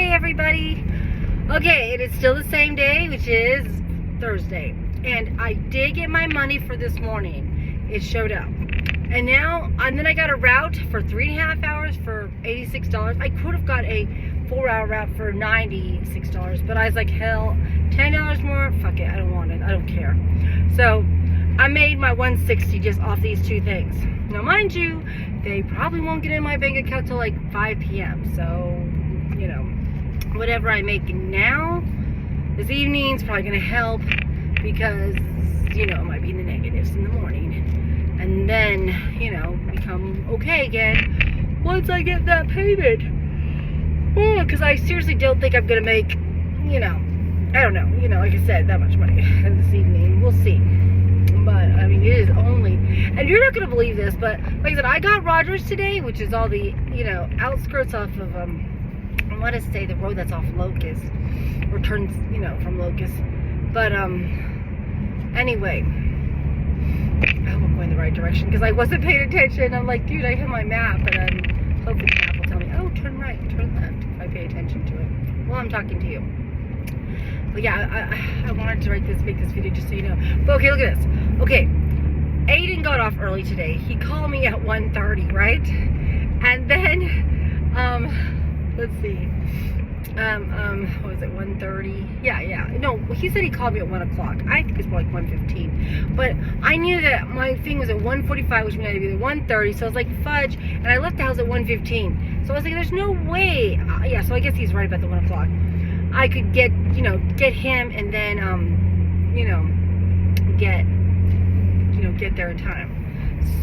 Hey everybody. Okay, it is still the same day, which is Thursday. And I did get my money for this morning. It showed up. And then I got a route for 3.5 hours for $86. I could have got a 4-hour route for $96, but I was like, hell, $10 more? Fuck it, I don't want it. I don't care. So I made my $160 just off these two things. Now, mind you, they probably won't get in my bank account till like 5 p.m. So, you know, whatever I make now, this evening's probably gonna help because, you know, it might be in the negatives in the morning. And then, you know, become okay again once I get that payment. Oh, because I seriously don't think I'm gonna make, you know, I don't know, you know, like I said, that much money this evening. We'll see. But I mean, it is only, and you're not gonna believe this, but like I said, I got Rogers today, which is all the, you know, outskirts off of I want to say the road that's off Locust, or turns, you know, from Locust. But anyway, I hope I'm going the right direction because I wasn't paying attention. I'm like, dude, I have my map, and I'm hoping the map will tell me, oh, turn right, turn left, if I pay attention to it while I'm talking to you. But yeah, I wanted to make this video just so you know. But okay, look at this. Okay, Aiden got off early today. He called me at 1:30, right? And then, let's see. What was it, 1:30? Yeah. No, he said he called me at 1 o'clock. I think it's more like 1:15. But I knew that my thing was at 1:45, which meant I had to be there 1:30. So I was like, fudge. And I left the house at 1:15. So I was like, there's no way. Yeah, so I guess he's right about the 1 o'clock. I could get him and then, you know, get there in time.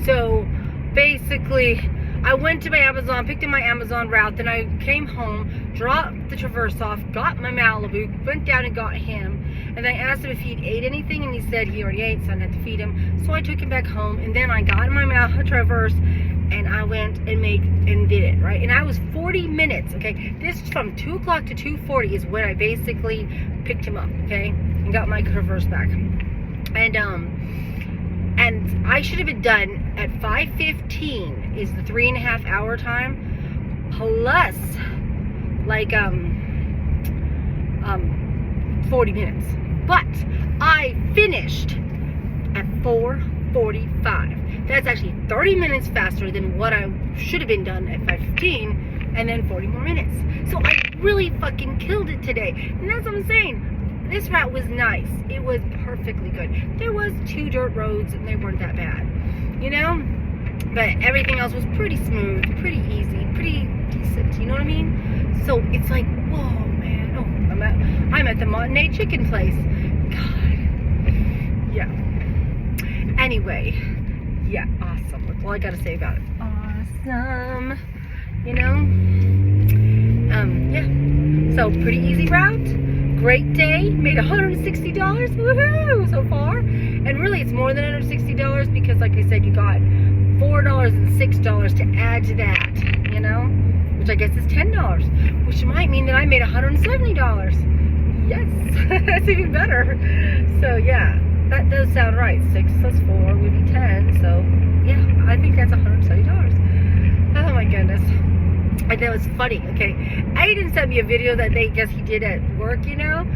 So basically, I went to my Amazon, picked up my Amazon route, then I came home, dropped the Traverse off, got my Malibu, went down and got him, and I asked him if he'd ate anything, and he said he already ate, so I didn't have to feed him. So I took him back home, and then I got in my Traverse, and I went and did it, right? And I was 40 minutes, okay? This is from 2 o'clock to 2:40 is when I basically picked him up, okay? And got my Traverse back. And I should have been done at 5:15 is the 3.5 hour time, plus like 40 minutes. But I finished at 4:45. That's actually 30 minutes faster than what I should have been done at 5:15, and then 40 more minutes. So I really fucking killed it today. And that's what I'm saying. This route was nice. It was perfectly good. There was 2 dirt roads and they weren't that bad, you know? But everything else was pretty smooth, pretty easy, pretty decent, you know what I mean? So it's like, whoa, man. Oh, I'm at the Montenay chicken place. God. Yeah. Anyway, yeah, awesome. That's all I gotta say about it. Awesome. You know? Yeah. So pretty easy route. Great day, made $160, woohoo, so far. And really, it's more than $160 because, like I said, you got $4 and $6 to add to that, you know, which I guess is $10, which might mean that I made $170. Yes, that's even better. So yeah, that does sound right. 6 plus 4 would be 10. So yeah, I think that's $170. Oh my goodness. And that was funny, okay? Aiden sent me a video that he did at work, you know?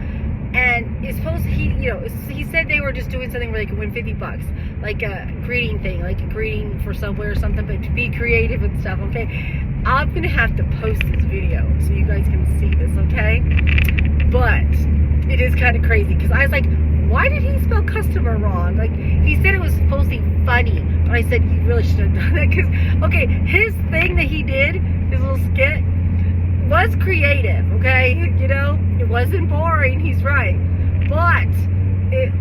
And it's supposed to, he said they were just doing something where they could win $50, like a greeting thing, like a greeting for Subway or something, but to be creative and stuff, okay? I'm gonna have to post this video so you guys can see this, okay? But it is kind of crazy because I was like, why did he spell customer wrong? Like, he said it was supposed to be funny, but I said you really should have done that because, okay, his thing that he did, his little skit, was creative, okay? You know, it wasn't boring, he's right. But it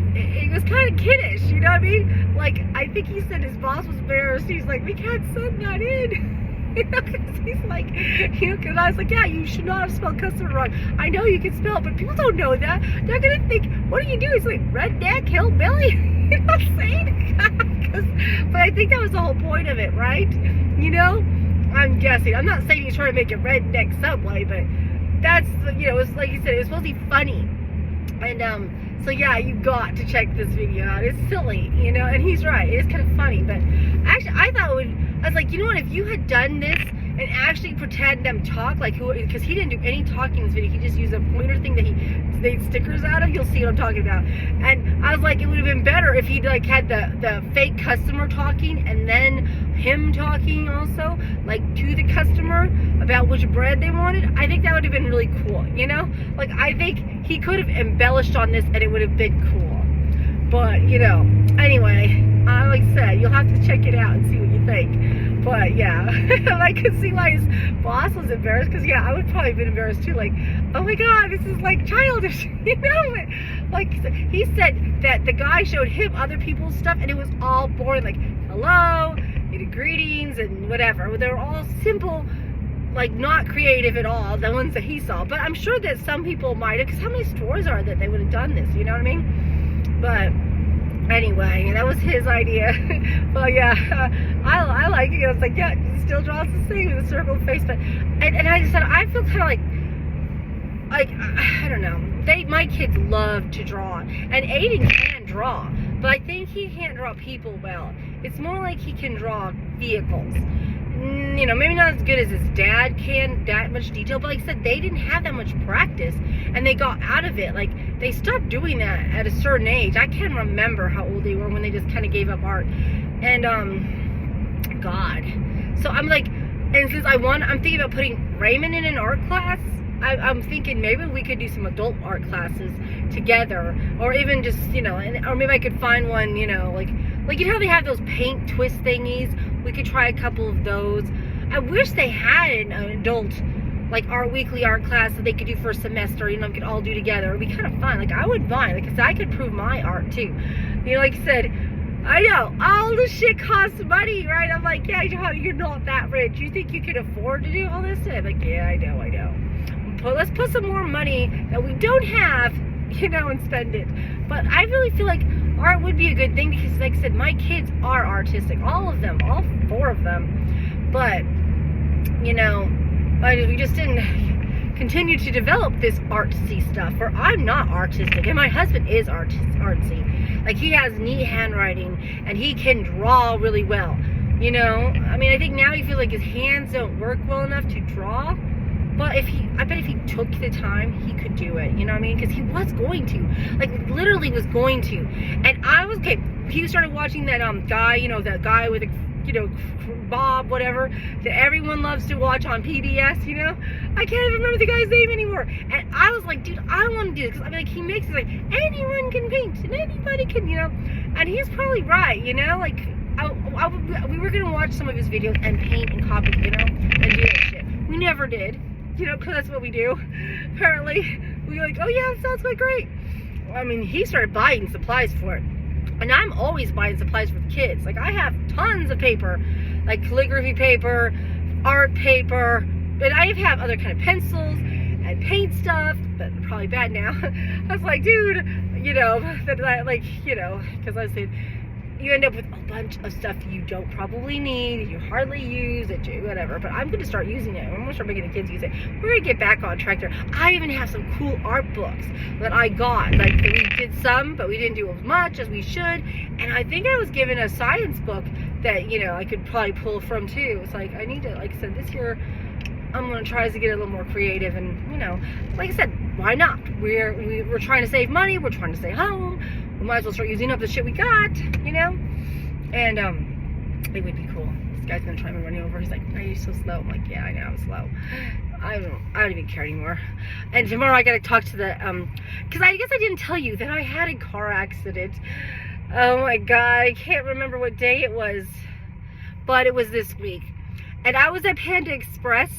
was kind of kiddish, you know what I mean? Like, I think he said his boss was embarrassed. He's like, we can't send that in. You know, because he's like, you know, because I was like, yeah, you should not have spelled customer wrong. I know you can spell it, but people don't know that. They're going to think, what do you do? It's like, redneck, hillbilly. You know what I'm saying? But I think that was the whole point of it, right? You know? I'm guessing. I'm not saying he's trying to make a redneck Subway, but that's, you know, it's like you said, it was supposed to be funny. And so yeah, you got to check this video out. It's silly, you know, and he's right. It is kind of funny, but actually I thought it would, I was like, you know what, if you had done this and actually pretend them talk, like who, because he didn't do any talking in this video. He just used a pointer thing that he made stickers out of. You'll see what I'm talking about. And I was like, it would have been better if he'd like had the fake customer talking and then him talking also, like to the customer about which bread they wanted. I think that would have been really cool, you know? Like, I think he could have embellished on this and it would have been cool. But, you know, anyway, like I said, you'll have to check it out and see what you think. But yeah, I could see why his boss was embarrassed, because yeah, I would probably have been embarrassed too. Like, oh my god, this is like childish, you know? Like, he said that the guy showed him other people's stuff and it was all boring, like, hello, greetings and whatever. They were all simple, like not creative at all, the ones that he saw. But I'm sure that some people might have, because how many stores are that they would have done this, you know what I mean? But anyway, that was his idea. Well, yeah, I like it. I was like, yeah, it still draws the same with a circle face. But and I said, I feel kind of like I don't know. My kids love to draw, and Aiden can draw, but I think he can't draw people well. It's more like he can draw vehicles. You know, maybe not as good as his dad can, that much detail, but like I said, they didn't have that much practice, and they got out of it. Like, they stopped doing that at a certain age. I can't remember how old they were when they just kind of gave up art. And, God. So I'm like, and since I'm thinking about putting Raymond in an art class, I'm thinking maybe we could do some adult art classes together, or even just, you know, or maybe I could find one, you know, like you know how they have those paint twist thingies? We could try a couple of those. I wish they had an adult, like, weekly art class that they could do for a semester, you know, we could all do together. It would be kind of fun. Like, I would buy, like, because I could prove my art too. You know, like I said, I know, all this shit costs money, right? I'm like, yeah, you're not that rich. You think you can afford to do all this? And I'm like, yeah, I know. But let's put some more money that we don't have, you know, and spend it. But I really feel like art would be a good thing, because like I said, my kids are artistic, all of them, all 4 of them. But, you know, we just didn't continue to develop this artsy stuff, or I'm not artistic, and my husband is artsy. Like, he has neat handwriting, and he can draw really well, you know? I mean, I think now he feels like his hands don't work well enough to draw. But I bet if he took the time, he could do it. You know what I mean? Because he was going to. Like, literally was going to. And I was, okay, he started watching that guy, you know, that guy with, you know, Bob, whatever, that everyone loves to watch on PBS, you know? I can't even remember the guy's name anymore. And I was like, dude, I want to do this. Because, I mean, like, he makes it like, anyone can paint, and anybody can, you know? And he's probably right, you know? Like, we were going to watch some of his videos and paint and copy, you know? And do that shit. We never did. You know, because that's what we do. Apparently, we were like, oh yeah, that sounds quite great. I mean, he started buying supplies for it. And I'm always buying supplies for the kids. Like, I have tons of paper, like calligraphy paper, art paper, but I have other kind of pencils and paint stuff, but probably bad now. I was like, dude, you know, like, you know, because I was saying, you end up with a bunch of stuff you don't probably need, you hardly use it, whatever. But I'm going to start using it. I'm going to start making the kids use it. We're going to get back on track there. I even have some cool art books that I got. Like, we did some, but we didn't do as much as we should. And I think I was given a science book that, you know, I could probably pull from too. It's like, I need to, like I said, this year I'm going to try to get a little more creative. And, you know, like I said, why not? We're trying to save money. We're trying to stay home. We might as well start using up the shit we got, you know? And, it would be cool. This guy's gonna try to run me over. He's like, are you so slow? I'm like, yeah, I know, I'm slow. I don't even care anymore. And tomorrow I gotta talk to the, because I guess I didn't tell you that I had a car accident. Oh my God, I can't remember what day it was, but it was this week. And I was at Panda Express,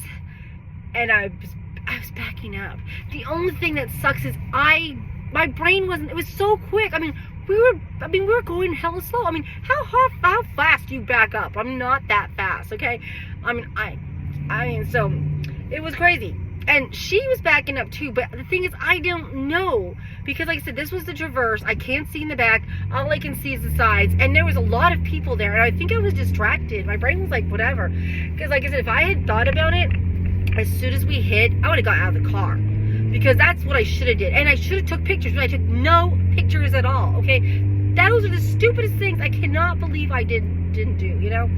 and I was backing up. The only thing that sucks is my brain wasn't, it was so quick. I mean, we were going hella slow. I mean, how fast do you back up? I'm not that fast, okay? I mean, so it was crazy. And she was backing up too, but the thing is, I don't know. Because like I said, this was the Traverse. I can't see in the back. All I can see is the sides. And there was a lot of people there. And I think I was distracted. My brain was like, whatever. Because like I said, if I had thought about it, as soon as we hit, I would have got out of the car. Because that's what I should have did. And I should have took pictures, but I took no pictures at all, okay? Those are the stupidest things I cannot believe I didn't do, you know?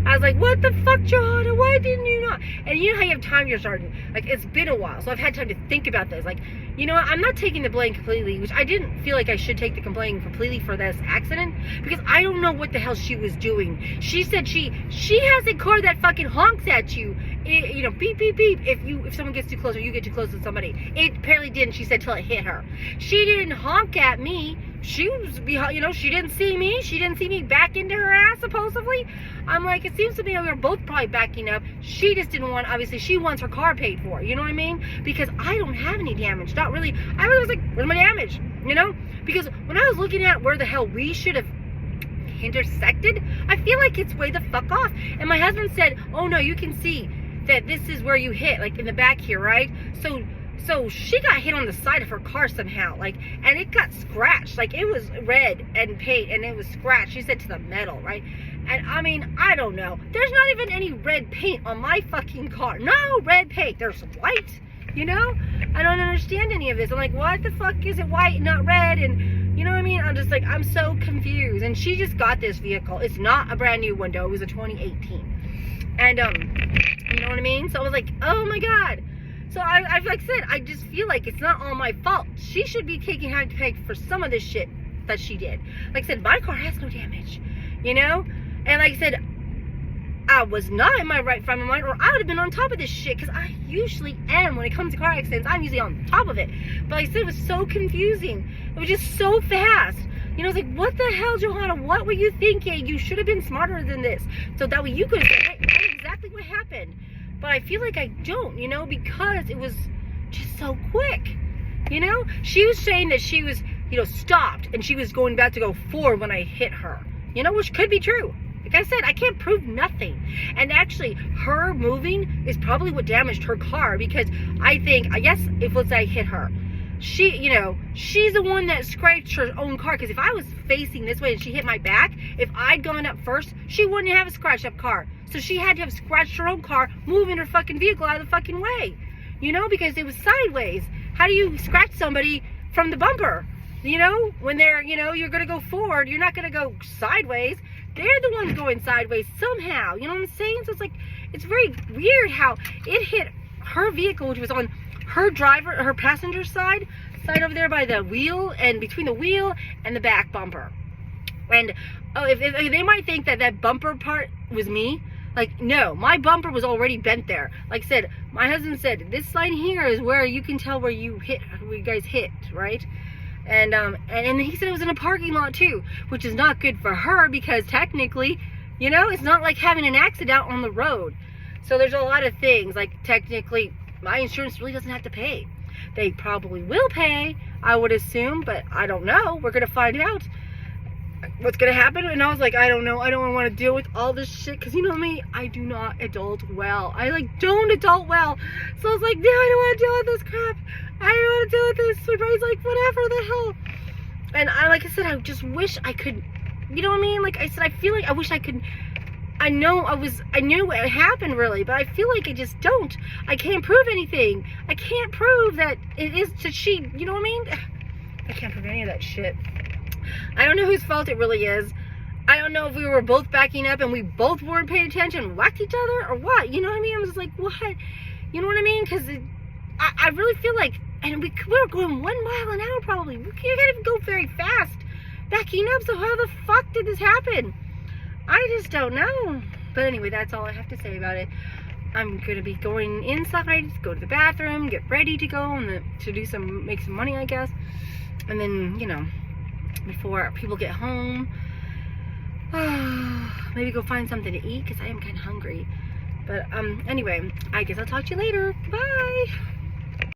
I was like, what the fuck, Johanna? Why didn't you not? And you know how you have time you're starting. Like, it's been a while, so I've had time to think about this. Like, you know what? I'm not taking the blame completely, which I didn't feel like I should take the blame completely for this accident, because I don't know what the hell she was doing. She said she has a car that fucking honks at you. You know, beep, beep, beep. If someone gets too close or you get too close to somebody. It apparently didn't, she said, till it hit her. She didn't honk at me. She was behind, you know, she didn't see me. She didn't see me back into her ass, supposedly. I'm like, it seems to me we were both probably backing up. She just didn't want, obviously, she wants her car paid for. You know what I mean? Because I don't have any damage. Not really. I was like, where's my damage? You know? Because when I was looking at where the hell we should have intersected, I feel like it's way the fuck off. And my husband said, oh no, you can see that this is where you hit, like in the back here, right? So she got hit on the side of her car somehow, like, and it got scratched. Like, it was red and paint, and it was scratched. She said to the metal, right? And I mean, I don't know. There's not even any red paint on my fucking car. No red paint. There's white, you know? I don't understand any of this. I'm like, what the fuck is it white, not red? And you know what I mean? I'm just like, I'm so confused. And she just got this vehicle. It's not a brand new window. It was a 2018. And, you know what I mean? So I was like, oh my God. So I like I said, I just feel like it's not all my fault. She should be taking her to pay for some of this shit that she did. Like I said, my car has no damage, you know? And like I said, I was not in my right frame of mind, or I would have been on top of this shit, because I usually am. When it comes to car accidents, I'm usually on top of it. But like I said, it was so confusing. It was just so fast. You know, it's like, what the hell, Johanna? What were you thinking? You should have been smarter than this. So that way you could have said, hey, I know exactly what happened. But I feel like I don't, you know, because it was just so quick. You know? She was saying that she was, you know, stopped, and she was going back to go forward when I hit her. You know, which could be true. Like I said, I can't prove nothing. And actually, her moving is probably what damaged her car, because I guess if, let's say I hit her, she, you know, she's the one that scraped her own car, because if I was facing this way and she hit my back, if I'd gone up first, she wouldn't have a scratched up car. So she had to have scratched her own car, moving her fucking vehicle out of the fucking way. You know, because it was sideways. How do you scratch somebody from the bumper? You know, when they're, you know, you're going to go forward, you're not going to go sideways. They're the ones going sideways somehow. You know what I'm saying? So it's like, it's very weird how it hit her vehicle, which was on her her passenger side over there by the wheel, and between the wheel and the back bumper. And oh, if they might think that that bumper part was me. Like, no, my bumper was already bent there. Like I said, my husband said, this line here is where you can tell where you guys hit, right? And he said it was in a parking lot too, which is not good for her, because technically, you know, it's not like having an accident on the road. So there's a lot of things, like technically, my insurance really doesn't have to pay. They probably will pay, I would assume, but I don't know. We're going to find out what's gonna happen. And I was like, I don't know, I don't want to deal with all this shit, because you know me, I do not adult well. I like don't adult well. So I was like, no, I don't want to deal with this crap. I don't want to deal with this. My brain's like, whatever the hell. And like I said, I just wish I could, you know what I mean? Like I said, I feel like I wish I could. I knew it happened really, but I feel like I just don't. I can't prove anything. I can't prove that it is to cheat. You know what I mean? I can't prove any of that shit. I don't know whose fault it really is. I don't know if we were both backing up and we both weren't paying attention and whacked each other, or what. You know what I mean? I was like, what? You know what I mean? Because I really feel like, and we were going 1 mile an hour probably. We can't even go very fast backing up. So how the fuck did this happen? I just don't know. But anyway, that's all I have to say about it. I'm going to be going inside, go to the bathroom, get ready to go to do make some money, I guess. And then, you know, before people get home, maybe go find something to eat, because I am kind of hungry. But anyway, I guess I'll talk to you later. Bye.